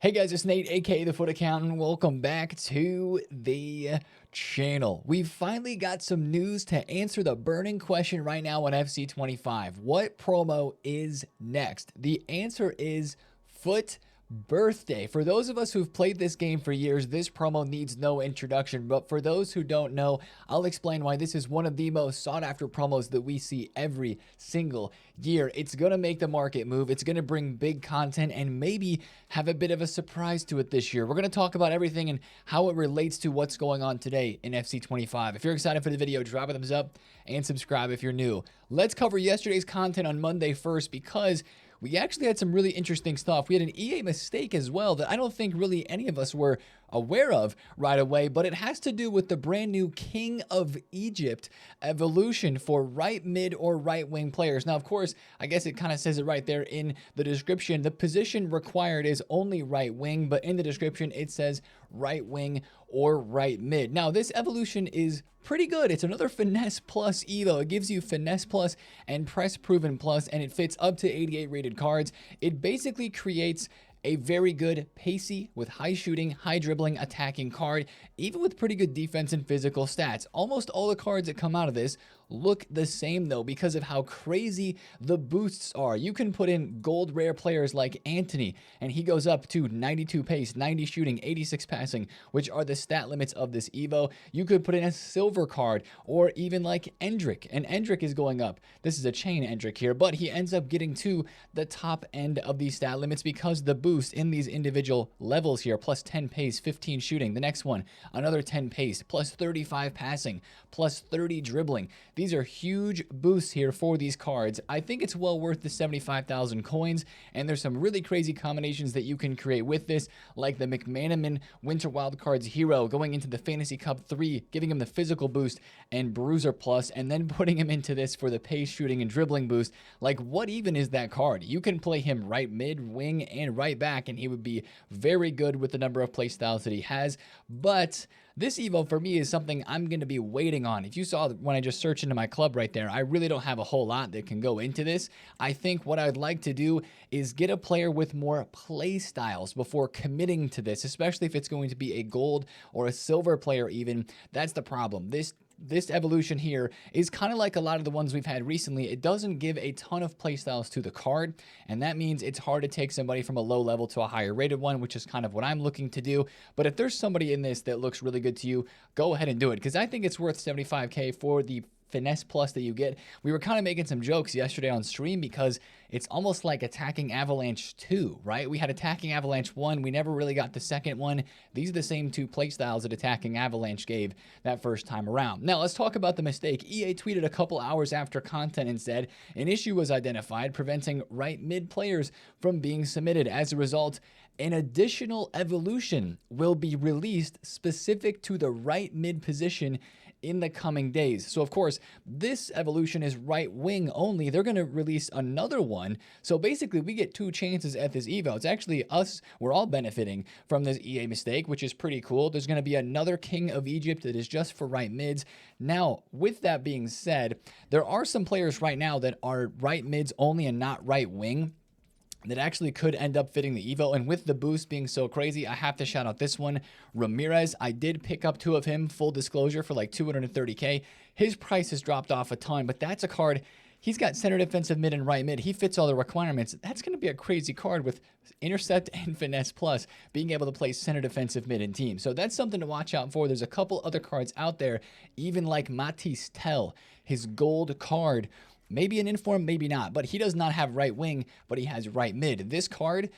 Hey guys, it's Nate, aka TheFutAccountant. Welcome back to the channel. We've finally got some news to answer the burning question right now on FC25. What promo is next? The answer is FUT Birthday. For those of us who've played this game for years, this promo needs no introduction, but for those who don't know, I'll explain why this is one of the most sought after promos that we see every single year. It's going to make the market move. It's going to bring big content and maybe have a bit of a surprise to it this year. We're going to talk about everything and how it relates to what's going on today in FC25. If you're excited for the video, drop a thumbs up and subscribe if you're new. Let's cover yesterday's content on Monday first because we actually had some really interesting stuff. We had an EA mistake as well that I don't think really any of us were aware of right away, but it has to do with the brand new King of Egypt evolution for right mid or right wing players. Now, of course, I guess it kind of says it right there in the description. The position required is only right wing, but in the description, it says right wing or right mid. Now, this evolution is pretty good. It's another Finesse Plus Evo. It gives you Finesse Plus and Press Proven Plus, and it fits up to 88 rated cards. It basically creates a very good pacey with high shooting, high dribbling, attacking card, even with pretty good defense and physical stats. Almost all the cards that come out of this look the same though because of how crazy the boosts are. You can put in gold rare players like Anthony and he goes up to 92 pace, 90 shooting, 86 passing, which are the stat limits of this Evo. You could put in a silver card or even like Endrick, and Endrick is going up. This is a chain Endrick here, but he ends up getting to the top end of these stat limits because the boost in these individual levels here, plus 10 pace, 15 shooting. The next one, another 10 pace, plus 35 passing, plus 30 dribbling. These are huge boosts here for these cards. I think it's well worth the 75,000 coins, and there's some really crazy combinations that you can create with this, like the McManaman Winter Wildcards Hero going into the Fantasy Cup 3, giving him the physical boost and Bruiser Plus, and then putting him into this for the pace, shooting, and dribbling boost. Like, what even is that card? You can play him right mid, wing, and right back, and he would be very good with the number of playstyles that he has, but this Evo for me is something I'm going to be waiting on. If you saw when I just searched into my club right there, I really don't have a whole lot that can go into this. I think what I'd like to do is get a player with more play styles before committing to this, especially if it's going to be a gold or a silver player even. That's the problem. This evolution here is kind of like a lot of the ones we've had recently. It doesn't give a ton of playstyles to the card, and that means it's hard to take somebody from a low level to a higher rated one, which is kind of what I'm looking to do. But if there's somebody in this that looks really good to you, go ahead and do it, because I think it's worth 75K for the Finesse Plus that you get. We were kind of making some jokes yesterday on stream because it's almost like Attacking Avalanche 2, right? We had Attacking Avalanche 1. We never really got the second one. These are the same two playstyles that Attacking Avalanche gave that first time around. Now, let's talk about the mistake. EA tweeted a couple hours after content and said, an issue was identified preventing right mid players from being submitted. As a result, an additional evolution will be released specific to the right mid position in the coming days. So of course, this evolution is right wing only. They're going to release another one. So basically we get two chances at this Evo. It's actually us, we're all benefiting from this EA mistake, which is pretty cool. There's going to be another King of Egypt that is just for right mids. Now, with that being said, there are some players right now that are right mids only and not right wing that actually could end up fitting the Evo. And with the boost being so crazy, I have to shout out this one, Ramirez. I did pick up two of him, full disclosure, for like 230K. His price has dropped off a ton, but that's a card. He's got center defensive mid and right mid. He fits all the requirements. That's going to be a crazy card with Intercept and Finesse Plus, being able to play center defensive mid and team. So that's something to watch out for. There's a couple other cards out there, even like Matisse Tell, his gold card. Maybe an inform, maybe not, but he does not have right wing, but he has right mid. This card,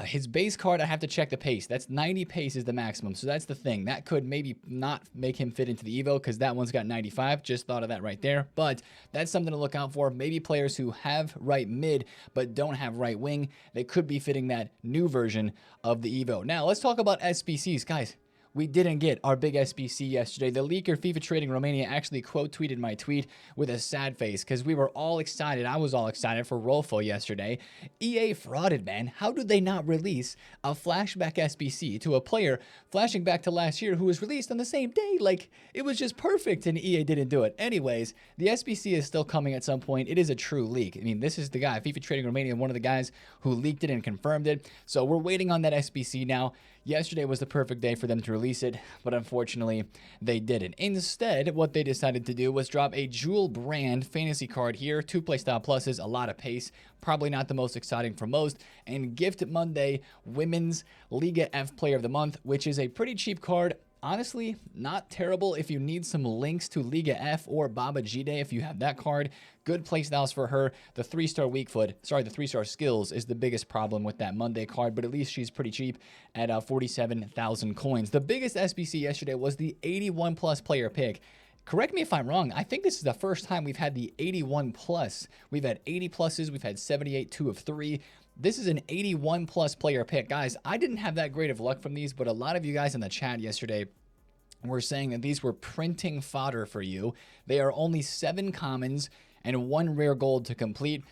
his base card, I have to check the pace. That's 90 pace is the maximum, so that's the thing. That could maybe not make him fit into the Evo because that one's got 95. Just thought of that right there, but that's something to look out for. Maybe players who have right mid but don't have right wing, they could be fitting that new version of the Evo. Now, let's talk about SBCs. Guys, we didn't get our big SBC yesterday. The leaker FIFA Trading Romania actually quote tweeted my tweet with a sad face because we were all excited. I was all excited for Rolfo yesterday. EA frauded, man. How did they not release a flashback SBC to a player flashing back to last year who was released on the same day? Like, it was just perfect, and EA didn't do it. Anyways, the SBC is still coming at some point. It is a true leak. I mean, this is the guy, FIFA Trading Romania, one of the guys who leaked it and confirmed it. So we're waiting on that SBC now. Yesterday was the perfect day for them to release it, but unfortunately, they didn't. Instead, what they decided to do was drop a Jewel brand fantasy card here, 2 playstyle pluses, a lot of pace, probably not the most exciting for most, and Gift Monday Women's Liga F Player of the Month, which is a pretty cheap card. Honestly, not terrible if you need some links to Liga F or Baba G-Day if you have that card. Good playstyles for her. The 3-star weak foot, sorry, the 3-star skills is the biggest problem with that Monday card, but at least she's pretty cheap at 47,000 coins. The biggest SBC yesterday was the 81 plus player pick. Correct me if I'm wrong. I think this is the first time we've had the 81 plus. We've had 80 pluses. We've had 78, 2 of 3. This is an 81 plus player pick. Guys, I didn't have that great of luck from these, but a lot of you guys in the chat yesterday were saying that these were printing fodder for you. They are only 7 commons and 1 rare gold to complete.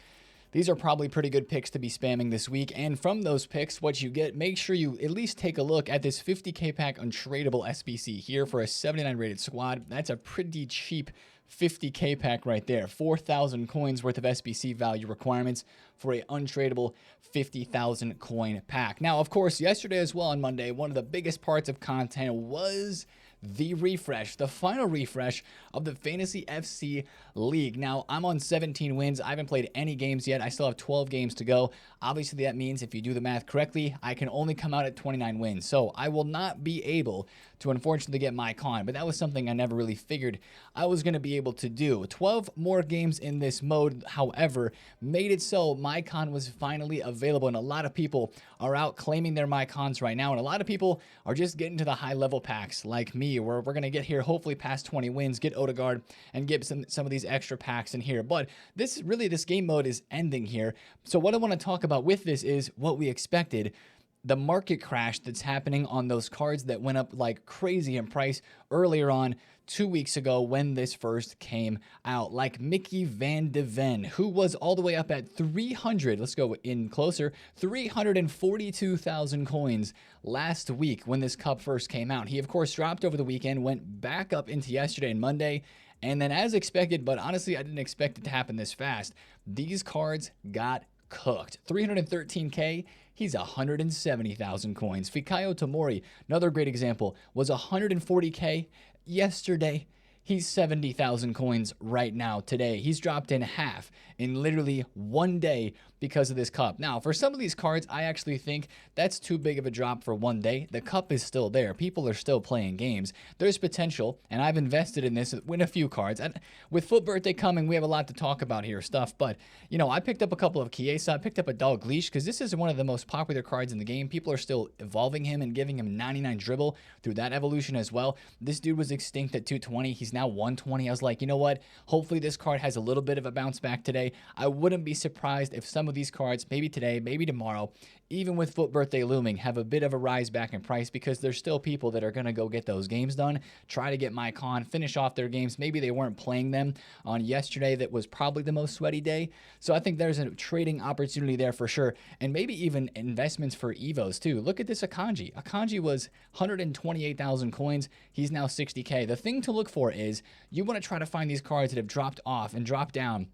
These are probably pretty good picks to be spamming this week. And from those picks, what you get, make sure you at least take a look at this 50k pack untradeable SBC here for a 79 rated squad. That's a pretty cheap 50k pack right there. 4,000 coins worth of SBC value requirements for a untradeable 50,000 coin pack. Now, of course, yesterday as well on Monday, one of the biggest parts of content was the refresh, the final refresh of the Fantasy FC League. Now, I'm on 17 wins. I haven't played any games yet. I still have 12 games to go. Obviously, that means if you do the math correctly, I can only come out at 29 wins. So I will not be able to unfortunately get my con, but that was something I never really figured I was going to be able to do. 12 more games in this mode, however, made it so my con was finally available, and a lot of people are out claiming their my cons right now, and a lot of people are just getting to the high level packs like me, where we're going to get here hopefully past 20 wins, get Odegaard, and get some of these extra packs in here. But this game mode is ending here. So what I want to talk about with this is what we expected. The market crash that's happening on those cards that went up like crazy in price earlier on 2 weeks ago when this first came out, like Mickey Van de Ven, who was all the way up at 300, let's go in closer, 342,000 coins last week when this cup first came out. He, of course, dropped over the weekend, went back up into yesterday and Monday, and then as expected, but honestly, I didn't expect it to happen this fast, these cards got cooked. 313k, he's 170,000 coins. Fikayo Tomori, another great example, was 140k yesterday. He's 70,000 coins right now today. He's dropped in half in literally one day because of this cup. Now, for some of these cards, I actually think that's too big of a drop for one day. The cup is still there. People are still playing games. There's potential, and I've invested in this, win a few cards. And with FUT Birthday coming, we have a lot to talk about here, but, you know, I picked up a couple of Chiesa. I picked up a Dalglish because this is one of the most popular cards in the game. People are still evolving him and giving him 99 dribble through that evolution as well. This dude was extinct at 220. He's now 120. I was like, you know what? Hopefully this card has a little bit of a bounce back today. I wouldn't be surprised if some of these cards, maybe today, maybe tomorrow, even with FUT Birthday looming, have a bit of a rise back in price because there's still people that are going to go get those games done, try to get my con, finish off their games. Maybe they weren't playing them on yesterday. That was probably the most sweaty day. So I think there's a trading opportunity there for sure. And maybe even investments for Evos too. Look at this Akanji. Akanji was 128,000 coins. He's now 60k. The thing to look for is you want to try to find these cards that have dropped off and dropped down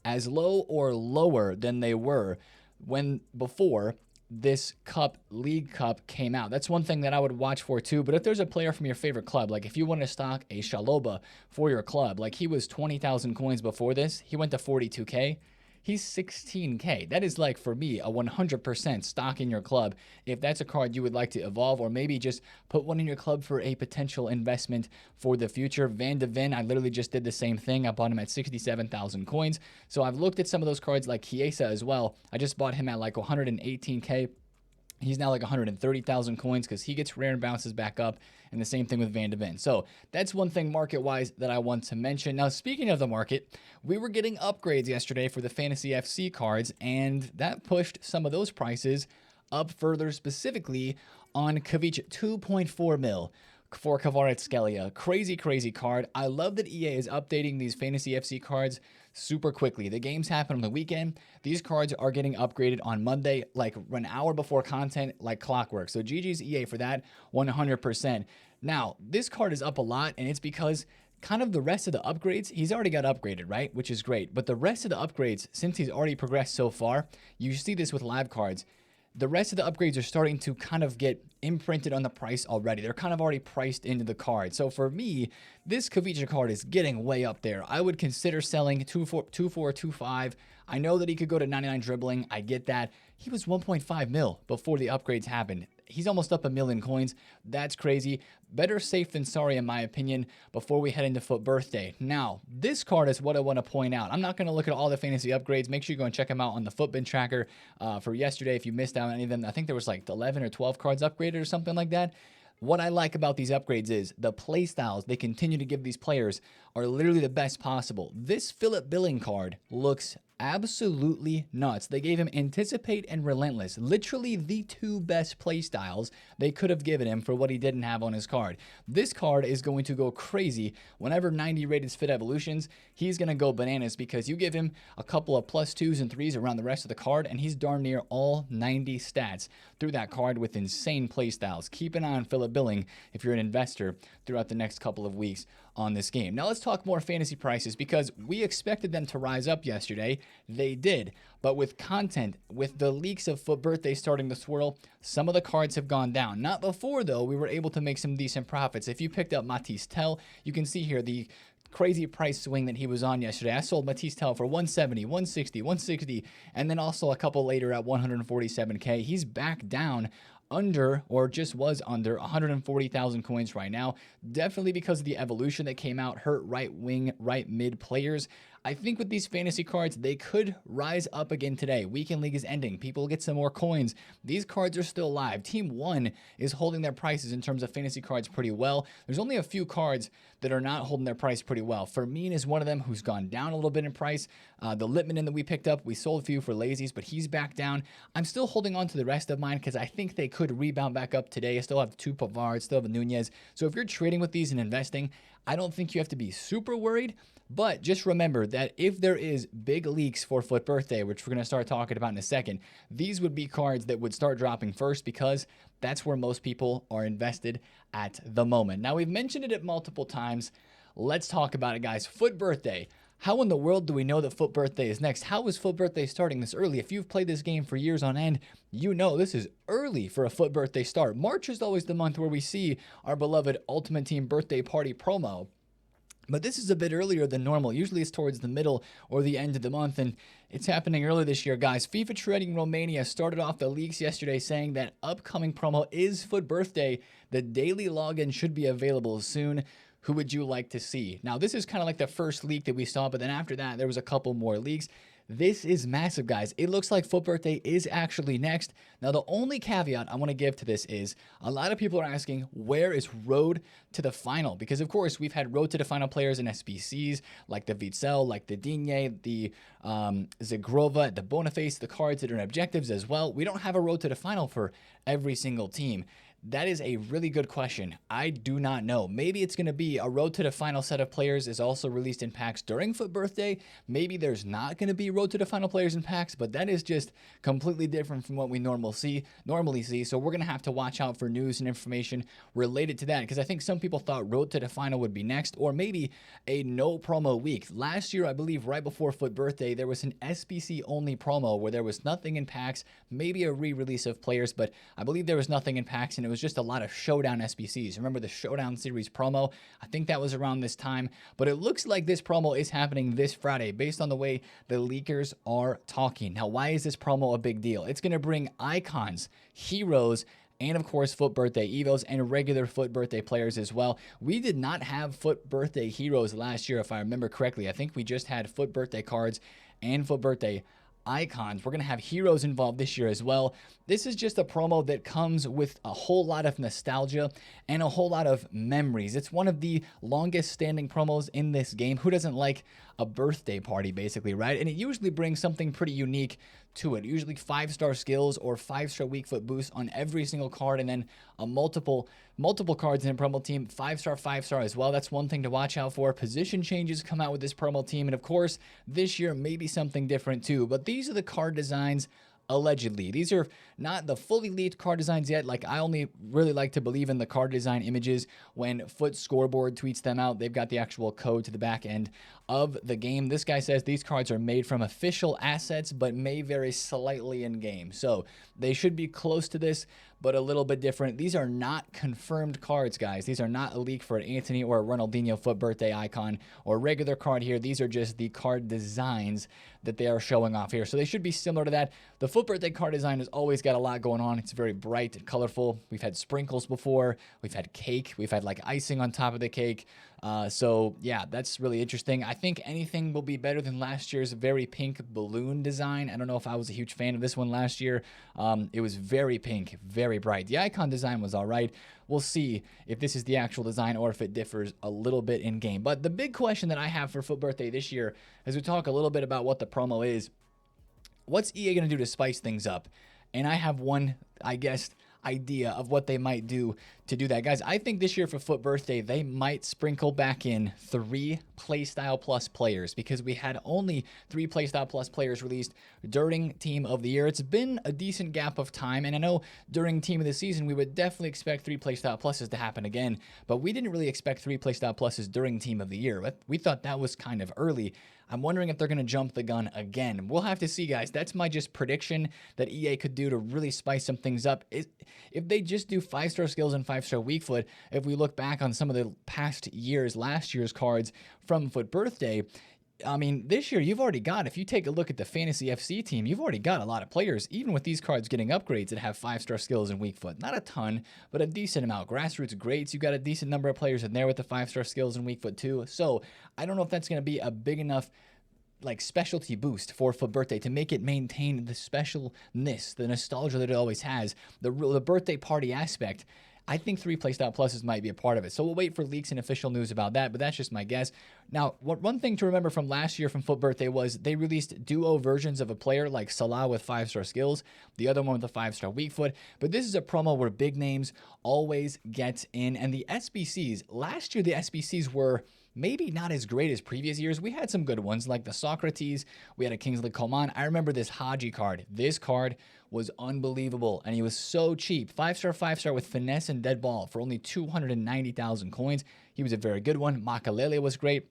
as low or lower than they were when before this league cup came out. That's one thing that I would watch for too. But if there's a player from your favorite club, like if you want to stock a Shaloba for your club, like he was 20,000 coins before this, he went to 42k. He's 16k. That is, like, for me, a 100% stock in your club if that's a card you would like to evolve, or maybe just put one in your club for a potential investment for the future. Van de Ven, I literally just did the same thing. I bought him at 67,000 coins. So I've looked at some of those cards like Chiesa as well. I just bought him at like 118k. He's now like 130,000 coins because he gets rare and bounces back up, and the same thing with Van de Ven. So that's one thing market-wise that I want to mention. Now, speaking of the market, we were getting upgrades yesterday for the Fantasy FC cards, and that pushed some of those prices up further, specifically on Kavic 2.4 mil. for Kvaratskhelia. Crazy, crazy card. I love that EA is updating these Fantasy FC cards super quickly. The games happen on the weekend. These cards are getting upgraded on Monday, like an hour before content, like clockwork. So GG's EA for that, 100%. Now, this card is up a lot, and it's because kind of the rest of the upgrades, he's already got upgraded, right? Which is great. But the rest of the upgrades, since he's already progressed so far, you see this with live cards, the rest of the upgrades are starting to kind of get imprinted on the price already. They're kind of already priced into the card. So for me, this Kavicha card is getting way up there. I would consider selling 2.4, 2.5. I know that he could go to 99 dribbling. I get that. He was 1.5 mil before the upgrades happened. He's almost up 1 million coins. That's crazy. Better safe than sorry, in my opinion, before we head into FUT Birthday. Now, this card is what I want to point out. I'm not going to look at all the fantasy upgrades. Make sure you go and check them out on the FUTBin tracker for yesterday. If you missed out on any of them, I think there was like 11 or 12 cards upgraded or something like that. What I like about these upgrades is the play styles they continue to give these players are literally the best possible. This Philip Billing card looks absolutely nuts. They gave him Anticipate and Relentless, literally the two best play styles they could have given him for what he didn't have on his card. This card is going to go crazy whenever 90 rated fit evolutions. He's going to go bananas because you give him a couple of +2s and 3s around the rest of the card, and he's darn near all 90 stats through that card with insane play styles. Keep an eye on Philip Billing if you're an investor throughout the next couple of weeks on this game. Now let's talk more fantasy prices because we expected them to rise up yesterday. They did, but with content, with the leaks of FUT Birthday starting to swirl, some of the cards have gone down. Not before though, we were able to make some decent profits. If you picked up Matisse Tell, you can see here the crazy price swing that he was on yesterday. I sold Matisse Tell for 170, 160, 160, and then also a couple later at 147K. He's back down under, or just was under, 140,000 coins right now. Definitely because of the evolution that came out, hurt right wing, right mid players. I think with these fantasy cards, they could rise up again today. Weekend League is ending. People get some more coins. These cards are still live. Team 1 is holding their prices in terms of fantasy cards pretty well. There's only a few cards that are not holding their price pretty well. Fermin is one of them who's gone down a little bit in price. The Littmanen that we picked up, we sold a few for lazies, but he's back down. I'm still holding on to the rest of mine because I think they could rebound back up today. I still have 2 Pavard, still have a Nunez. So if you're trading with these and investing, I don't think you have to be super worried. But just remember that if there is big leaks for FUT Birthday, which we're going to start talking about in a second, these would be cards that would start dropping first because that's where most people are invested at the moment. Now, we've mentioned it multiple times. Let's talk about it, guys. FUT Birthday. How in the world do we know that FUT Birthday is next? How is FUT Birthday starting this early? If you've played this game for years on end, you know this is early for a FUT Birthday start. March is always the month where we see our beloved Ultimate Team Birthday Party promo. But this is a bit earlier than normal. Usually it's towards the middle or the end of the month, and it's happening early this year, guys. FIFA Trading Romania started off the leaks yesterday saying that upcoming promo is FUT Birthday. The daily login should be available soon. Who would you like to see? Now, this is kind of like the first leak that we saw, but then after that, there was a couple more leaks. This is massive, guys. It looks like FUT Birthday is actually next. Now, the only caveat I want to give to this is a lot of people are asking, where is Road to the Final? Because, of course, we've had Road to the Final players in SBCs, like the Witsel, like the Digne, the Zagrova, the Boniface, the cards that are in objectives as well. We don't have a Road to the Final for every single team. That is a really good question. I do not know. Maybe it's going to be a Road to the Final set of players is also released in packs during FUT Birthday. Maybe there's not going to be Road to the Final players in packs, but that is just completely different from what we normally see. So we're going to have to watch out for news and information related to that because I think some people thought Road to the Final would be next or maybe a no promo week. Last year, I believe right before FUT Birthday, there was an SBC only promo where there was nothing in packs, maybe a re-release of players, but I believe there was nothing in packs and it was just a lot of Showdown SBCs. Remember the Showdown series promo? I think that was around this time, but it looks like this promo is happening this Friday based on the way the leakers are talking. Now, why is this promo a big deal? It's going to bring icons, heroes, and of course FUT Birthday Evos and regular FUT Birthday players as well. We did not have FUT Birthday heroes last year, if I remember correctly. I think we just had FUT Birthday cards and FUT Birthday icons. We're going to have heroes involved this year as well. This is just a promo that comes with a whole lot of nostalgia and a whole lot of memories. It's one of the longest standing promos in this game. Who doesn't like a birthday party, basically, right? And it usually brings something pretty unique to it. Usually 5-star skills or 5-star weak foot boost on every single card, and then a multiple cards in a promo team, 5-star, 5-star as well. That's one thing to watch out for. Position changes come out with this promo team, and of course, this year maybe something different too. But these are the card designs allegedly. These are not the fully leaked card designs yet. Like, I only really like to believe in the card design images when Foot Scoreboard tweets them out. They've got the actual code to the back end of the game. This guy says these cards are made from official assets, but may vary slightly in game. So they should be close to this, but a little bit different. These are not confirmed cards, guys. These are not a leak for an Anthony or a Ronaldinho Foot Birthday icon or regular card here. These are just the card designs that they are showing off here. So they should be similar to that. The Foot Birthday card design has always got a lot going on. It's very bright and colorful. We've had sprinkles before. We've had cake. We've had like icing on top of the cake. So yeah, that's really interesting. I think anything will be better than last year's very pink balloon design. I don't know if I was a huge fan of this one last year. It was very pink, very bright. The icon design was all right. We'll see if this is the actual design or if it differs a little bit in game. But the big question that I have for Foot Birthday this year, as we talk a little bit about what the promo is, what's EA going to do to spice things up? And I have one, I guess, idea of what they might do to do that. Guys, I think this year for Foot Birthday, they might sprinkle back in 3 Playstyle Plus players, because we had only 3 Playstyle Plus players released during Team of the Year. It's been a decent gap of time, and I know during Team of the Season, we would definitely expect 3 Playstyle Pluses to happen again, but we didn't really expect 3 Playstyle Pluses during Team of the Year. We thought that was kind of early. I'm wondering if they're going to jump the gun again. We'll have to see, guys. That's my just prediction that EA could do to really spice some things up. If they just do 5-star skills and 5-star weak foot, if we look back on some of the past years, last year's cards from Foot Birthday, I mean, this year you've already got, if you take a look at the Fantasy FC team, you've already got a lot of players, even with these cards getting upgrades that have 5-star skills and weak foot. Not a ton, but a decent amount. Grassroots greats, you got a decent number of players in there with the 5-star skills and weak foot too. So I don't know if that's going to be a big enough like specialty boost for Foot Birthday to make it maintain the specialness, the nostalgia that it always has, the birthday party aspect. I think 3 Playstyle Pluses might be a part of it. So we'll wait for leaks and official news about that, but that's just my guess. Now, one thing to remember from last year from Foot Birthday was they released duo versions of a player like Salah with 5-star skills, the other one with a 5-star weak foot, but this is a promo where big names always get in. And the SBCs, last year the SBCs were maybe not as great as previous years. We had some good ones like the Socrates. We had a Kingsley Coman. I remember this Haji card. This card was unbelievable, and he was so cheap. 5-star, 5-star with finesse and dead ball for only 290,000 coins. He was a very good one. Makalele was great.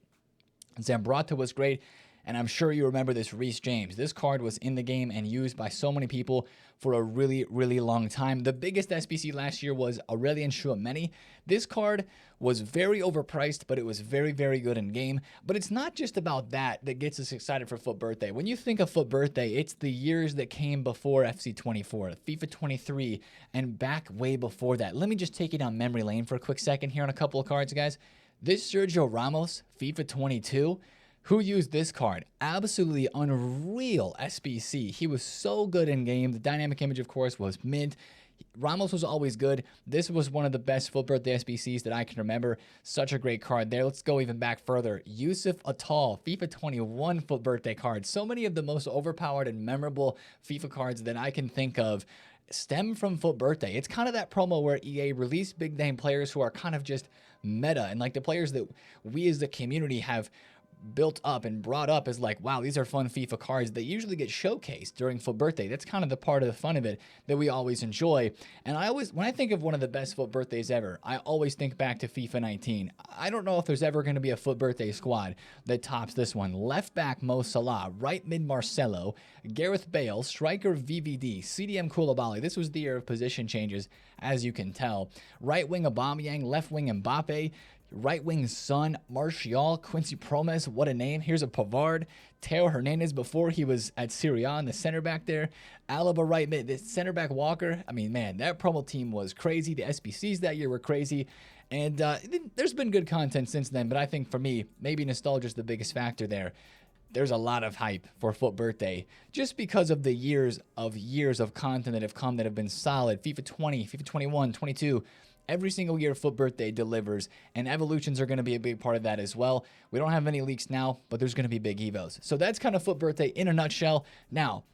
Zambrata was great. And I'm sure you remember this Reece James. This card was in the game and used by so many people for a really, really long time. The biggest SBC last year was Aurelien Tchouameni. This card was very overpriced, but it was very, very good in game. But it's not just about that gets us excited for Foot Birthday. When you think of Foot Birthday, it's the years that came before FC 24, FIFA 23, and back way before that. Let me just take you down memory lane for a quick second here on a couple of cards, guys. This Sergio Ramos, FIFA 22, who used this card? Absolutely unreal SBC. He was so good in game. The dynamic image, of course, was mint. Ramos was always good. This was one of the best Foot Birthday SBCs that I can remember. Such a great card there. Let's go even back further. Yusuf Atal, FIFA 21 Foot Birthday card. So many of the most overpowered and memorable FIFA cards that I can think of stem from Foot Birthday. It's kind of that promo where EA released big name players who are kind of just meta, and like the players that we as the community have built up and brought up as like, wow, these are fun FIFA cards that usually get showcased during Foot Birthday. That's kind of the part of the fun of it that we always enjoy. And when I think of one of the best Foot Birthdays ever, I always think back to FIFA 19. I don't know if there's ever going to be a Foot Birthday squad that tops this one. Left back Mo Salah, right mid Marcelo, Gareth Bale, striker VVD, CDM Koulibaly. This was the year of position changes, as you can tell. Right wing Aubameyang, left wing Mbappe, right wing Son, Martial, Quincy Promes, what a name. Here's a Pavard, Teo Hernandez before he was at Serie A in the center back there. Alaba right mid, the center back Walker. I mean, man, that promo team was crazy. The SBCs that year were crazy. And there's been good content since then, but I think for me, maybe nostalgia is the biggest factor there. There's a lot of hype for Foot Birthday just because of the years of content that have come that have been solid. FIFA 20, FIFA 21, 22. Every single year, Foot Birthday delivers, and evolutions are going to be a big part of that as well. We don't have any leaks now, but there's going to be big evos. So that's kind of Foot Birthday in a nutshell. Now,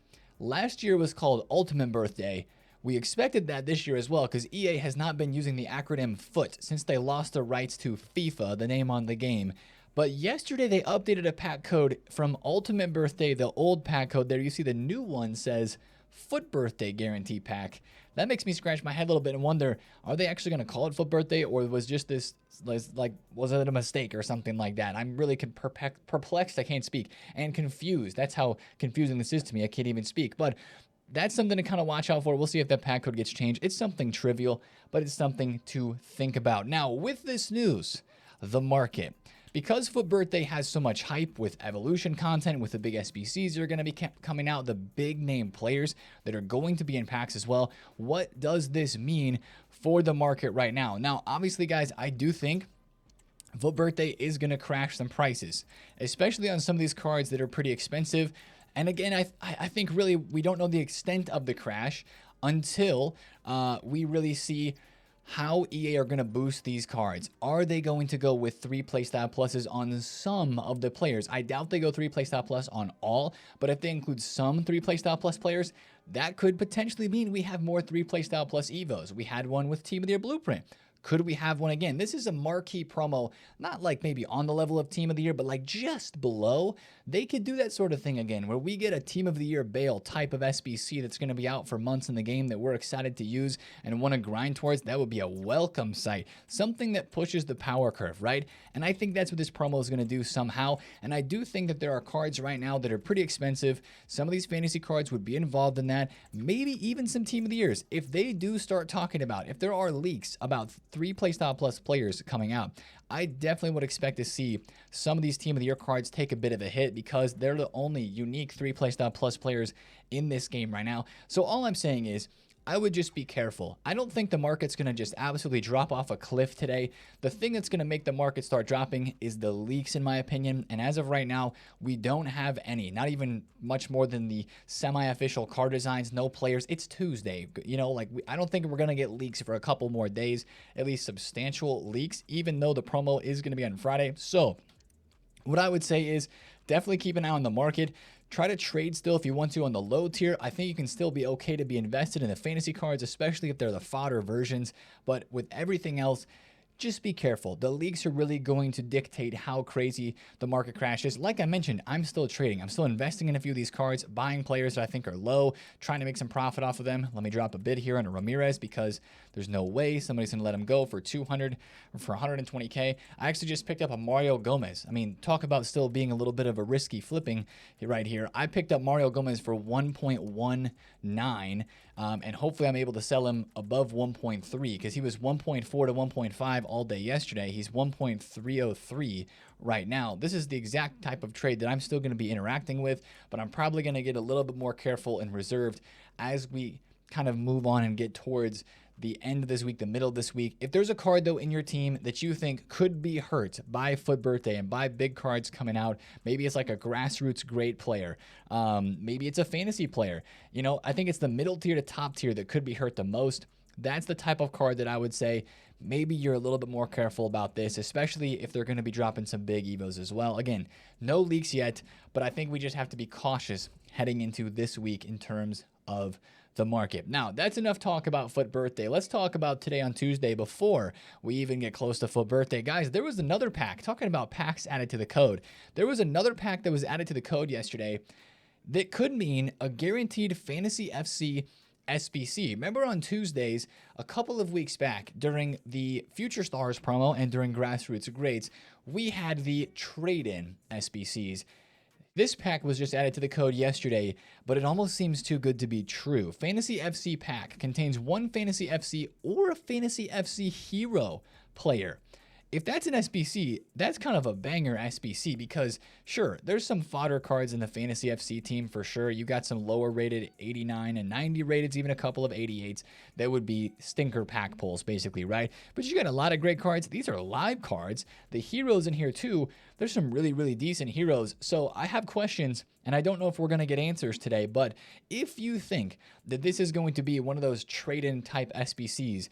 Last year was called Ultimate Birthday. We expected that this year as well because EA has not been using the acronym FUT since they lost the rights to FIFA, the name on the game. But yesterday they updated a pack code from Ultimate Birthday, the old pack code there. You see the new one says FUT Birthday Guarantee Pack. That makes me scratch my head a little bit and wonder, are they actually going to call it FUT Birthday, or was just this, like, was it a mistake or something like that? I'm really perplexed, I can't speak, and confused. That's how confusing this is to me. I can't even speak. But that's something to kind of watch out for. We'll see if that pack code gets changed. It's something trivial, but it's something to think about. Now, with this news, the market. Because FUT Birthday has so much hype with evolution content, with the big SBCs that are going to be coming out, the big name players that are going to be in packs as well, what does this mean for the market right now? Now, obviously, guys, I do think FUT Birthday is going to crash some prices, especially on some of these cards that are pretty expensive. And again, I think really we don't know the extent of the crash until we really see how EA are going to boost these cards. Are they going to go with 3 playstyle pluses on some of the players? I doubt they go 3 playstyle plus on all, but if they include some 3 playstyle plus players, that could potentially mean we have more 3 playstyle plus Evos. We had one with Team of the Year Blueprint. Could we have one again? This is a marquee promo, not like maybe on the level of Team of the Year, but like just below. They could do that sort of thing again, where we get a Team of the Year Bale type of SBC that's going to be out for months in the game that we're excited to use and want to grind towards. That would be a welcome sight. Something that pushes the power curve, right? And I think that's what this promo is going to do somehow. And I do think that there are cards right now that are pretty expensive. Some of these fantasy cards would be involved in that. Maybe even some Team of the Years. If they do start talking about, if there are leaks about 3 playstyle plus players coming out, I definitely would expect to see some of these Team of the Year cards take a bit of a hit because they're the only unique 3 playstyle plus players in this game right now. So all I'm saying is, I would just be careful. I don't think the market's going to just absolutely drop off a cliff today. The thing that's going to make the market start dropping is the leaks, in my opinion. And as of right now, we don't have any, not even much more than the semi-official card designs, no players. It's Tuesday. You know, like I don't think we're going to get leaks for a couple more days, at least substantial leaks, even though the promo is going to be on Friday. So what I would say is definitely keep an eye on the market. Try to trade still if you want to on the low tier. I think you can still be okay to be invested in the fantasy cards, especially if they're the fodder versions. But with everything else, just be careful. The leaks are really going to dictate how crazy the market crash is. Like I mentioned, I'm still trading. I'm still investing in a few of these cards, buying players that I think are low, trying to make some profit off of them. Let me drop a bid here on a Ramirez because there's no way somebody's going to let him go for 200 or for 120K. I actually just picked up a Mario Gomez. I mean, talk about still being a little bit of a risky flipping right here. I picked up Mario Gomez for 1.19. And hopefully I'm able to sell him above 1.3 because he was 1.4 to 1.5 all day yesterday. He's 1.303 right now. This is the exact type of trade that I'm still going to be interacting with, but I'm probably going to get a little bit more careful and reserved as we kind of move on and get towards the end of this week, the middle of this week. If there's a card, though, in your team that you think could be hurt by FUT Birthday and by big cards coming out, maybe it's like a grassroots great player. Maybe it's a fantasy player. You know, I think it's the middle tier to top tier that could be hurt the most. That's the type of card that I would say maybe you're a little bit more careful about this, especially if they're going to be dropping some big Evos as well. Again, no leaks yet, but I think we just have to be cautious heading into this week in terms of the market. Now, that's enough talk about FUT Birthday. Let's talk about today on Tuesday before we even get close to FUT Birthday. Guys, there was another pack, talking about packs added to the code. There was another pack that was added to the code yesterday that could mean a guaranteed Fantasy FC SBC. Remember on Tuesdays, a couple of weeks back, during the Future Stars promo and during Grassroots Greats, we had the trade-in SBCs. This pack was just added to the code yesterday, but it almost seems too good to be true. Fantasy FC pack contains one Fantasy FC or a Fantasy FC hero player. If that's an SBC, that's kind of a banger SBC because, sure, there's some fodder cards in the Fantasy FC team for sure. You got some lower rated 89 and 90 rated, even a couple of 88s that would be stinker pack pulls, basically, right? But you got a lot of great cards. These are live cards. The heroes in here, too, there's some really, really decent heroes. So I have questions, and I don't know if we're going to get answers today, but if you think that this is going to be one of those trade-in type SBCs,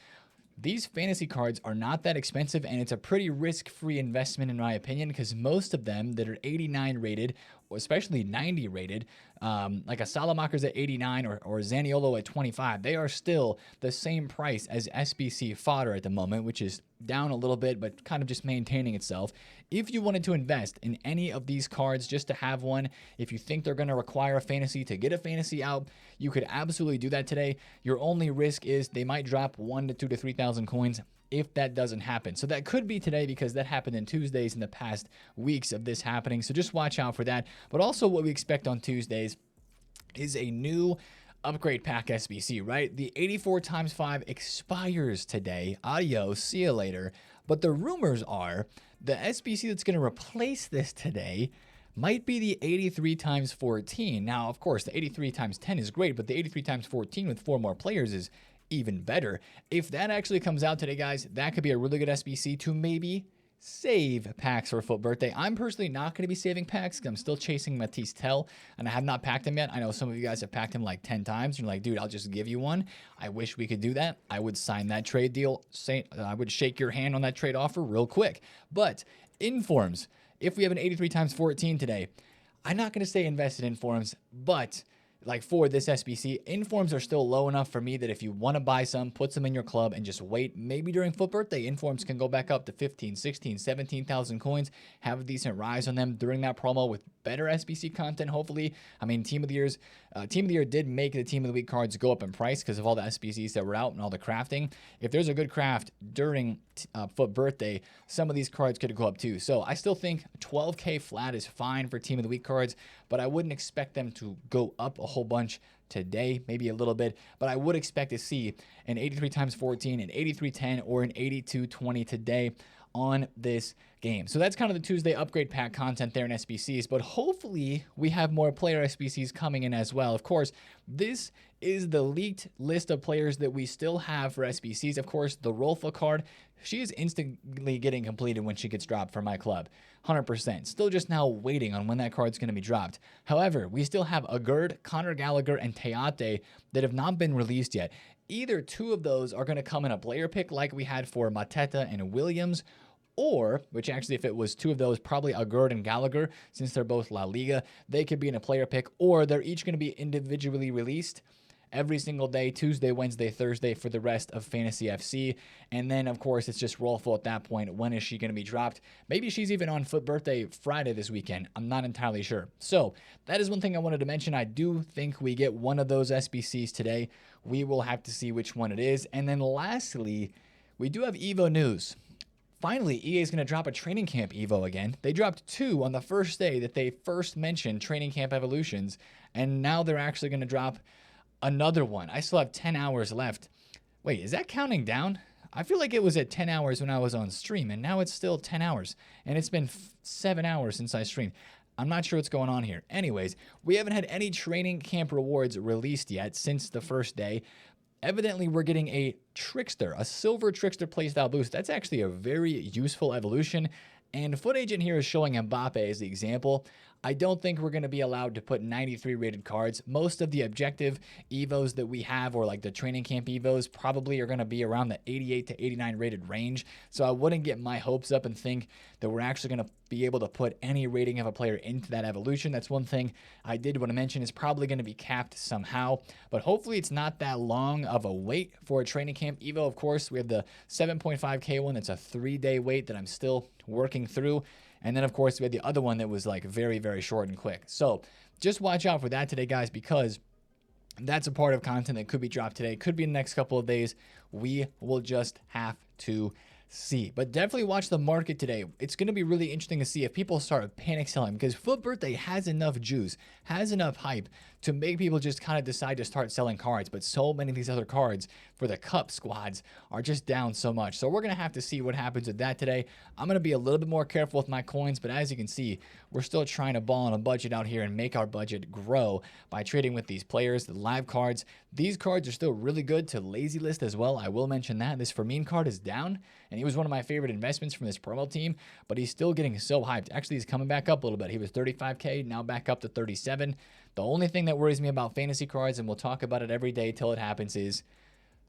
these fantasy cards are not that expensive, and it's a pretty risk-free investment in my opinion because most of them that are 89 rated especially 90 rated, like a Salamaker's at 89 or Zaniolo at 25, they are still the same price as SBC fodder at the moment, which is down a little bit, but kind of just maintaining itself. If you wanted to invest in any of these cards just to have one, if you think they're going to require a fantasy to get a fantasy out, you could absolutely do that today. Your only risk is they might drop 1 to 2 to 3,000 coins if that doesn't happen. So that could be today because that happened in Tuesdays in the past weeks of this happening. So just watch out for that. But also what we expect on Tuesdays is a new upgrade pack SBC, right? The 84 times 5 expires today. Adios, see you later. But the rumors are the SBC that's going to replace this today might be the 83 times 14. Now, of course, the 83 times 10 is great, but the 83 times 14 with 4 more players is even better. If that actually comes out today, guys, that could be a really good SBC to maybe save packs for FUT Birthday. I'm personally not going to be saving packs because I'm still chasing Matisse Tell, and I have not packed him yet. I know some of you guys have packed him like 10 times. You're like, dude, I'll just give you one. I wish we could do that. I would sign that trade deal. I would shake your hand on that trade offer real quick. But Informs, if we have an 83 times 14 today, I'm not going to say invest in Informs, but like for this SBC, Informs are still low enough for me that if you want to buy some, put some in your club and just wait. Maybe during FUT Birthday, Informs can go back up to 15, 16, 17,000 coins, have a decent rise on them during that promo with better SBC content, hopefully. I mean, Team of the Year did make the Team of the Week cards go up in price because of all the SBCs that were out and all the crafting. If there's a good craft during FUT Birthday, some of these cards could go up too. So I still think 12K flat is fine for Team of the Week cards, but I wouldn't expect them to go up a whole bunch today, maybe a little bit, but I would expect to see an 83 times 14, an 8310, or an 8220 today on this game. So that's kind of the Tuesday upgrade pack content there in SBCs, but hopefully we have more player SBCs coming in as well. Of course, this is the leaked list of players that we still have for SBCs. Of course, the Rolfa card, she is instantly getting completed when she gets dropped for my club. 100%. Still just now waiting on when that card's going to be dropped. However, we still have Agurd, Conor Gallagher, and Teate that have not been released yet. Either two of those are going to come in a player pick like we had for Mateta and Williams, or, which actually if it was two of those, probably Agurd and Gallagher, since they're both La Liga, they could be in a player pick, or they're each going to be individually released every single day, Tuesday, Wednesday, Thursday for the rest of Fantasy FC. And then, of course, it's just Rolfo at that point. When is she going to be dropped? Maybe she's even on FUT Birthday Friday this weekend. I'm not entirely sure. So that is one thing I wanted to mention. I do think we get one of those SBCs today. We will have to see which one it is. And then lastly, we do have Evo news. Finally, EA is going to drop a training camp Evo again. They dropped 2 on the first day that they first mentioned training camp evolutions, and now they're actually going to drop another one. I still have 10 hours left. Wait, is that counting down? I feel like it was at 10 hours when I was on stream, and now it's still 10 hours, and it's been 7 hours since I streamed. I'm not sure what's going on here. Anyways, we haven't had any training camp rewards released yet since the first day. Evidently, we're getting a Trickster, a Silver Trickster playstyle boost. That's actually a very useful evolution. And FUT Agent here is showing Mbappe as the example. I don't think we're going to be allowed to put 93 rated cards. Most of the objective Evos that we have, or like the training camp Evos, probably are going to be around the 88 to 89 rated range. So I wouldn't get my hopes up and think that we're actually going to be able to put any rating of a player into that evolution. That's one thing I did want to mention is probably going to be capped somehow, but hopefully it's not that long of a wait for a training camp Evo. Of course, we have the 7.5K one. That's a 3-day wait that I'm still working through. And then, of course, we had the other one that was like very, very short and quick. So just watch out for that today, guys, because that's a part of content that could be dropped today. Could be in the next couple of days. We will just have to see. But definitely watch the market today. It's going to be really interesting to see if people start panic selling, because FUT Birthday has enough juice, has enough hype to make people just kind of decide to start selling cards. But so many of these other cards for the cup squads are just down so much. So we're going to have to see what happens with that today. I'm going to be a little bit more careful with my coins, but as you can see, we're still trying to ball on a budget out here and make our budget grow by trading with these players, the live cards. These cards are still really good to lazy list as well. I will mention that. This Firmino card is down, and he was one of my favorite investments from this promo team, but he's still getting so hyped. Actually, he's coming back up a little bit. He was 35K, now back up to 37. The only thing that worries me about fantasy cards, and we'll talk about it every day till it happens, is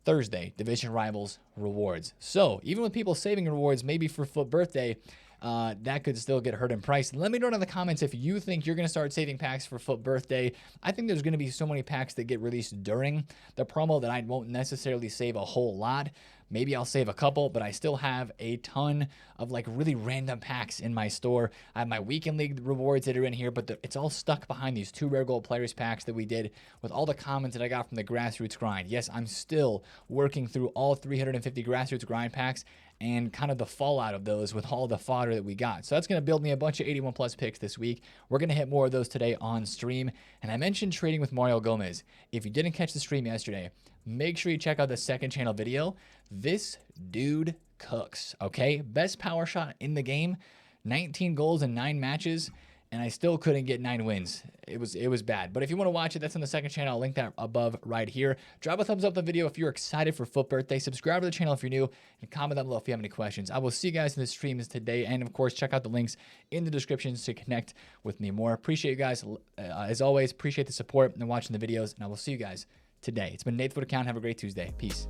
Thursday, Division Rivals rewards. So even with people saving rewards, maybe for FUT Birthday, that could still get hurt in price. Let me know in the comments if you think you're going to start saving packs for FUT Birthday. I think there's going to be so many packs that get released during the promo that I won't necessarily save a whole lot. Maybe I'll save a couple, but I still have a ton of like really random packs in my store. I have my weekend league rewards that are in here, but it's all stuck behind these 2 rare gold players packs that we did with all the comments that I got from the grassroots grind. Yes, I'm still working through all 350 grassroots grind packs and kind of the fallout of those with all the fodder that we got. So that's going to build me a bunch of 81 plus picks this week. We're going to hit more of those today on stream. And I mentioned trading with Mario Gomez. If you didn't catch the stream yesterday, make sure you check out the second channel video. This dude cooks, okay? Best power shot in the game, 19 goals in 9 matches, and I still couldn't get 9 wins. It was bad. But if you want to watch it, that's on the second channel. I'll link that above right here. Drop a thumbs up the video if you're excited for FUT Birthday. Subscribe to the channel if you're new, and comment down below if you have any questions. I will see you guys in the streams today, and of course, check out the links in the descriptions to connect with me more. Appreciate you guys. As always, appreciate the support and watching the videos, and I will see you guys today. It's been TheFutAccountant. Have a great Tuesday. Peace.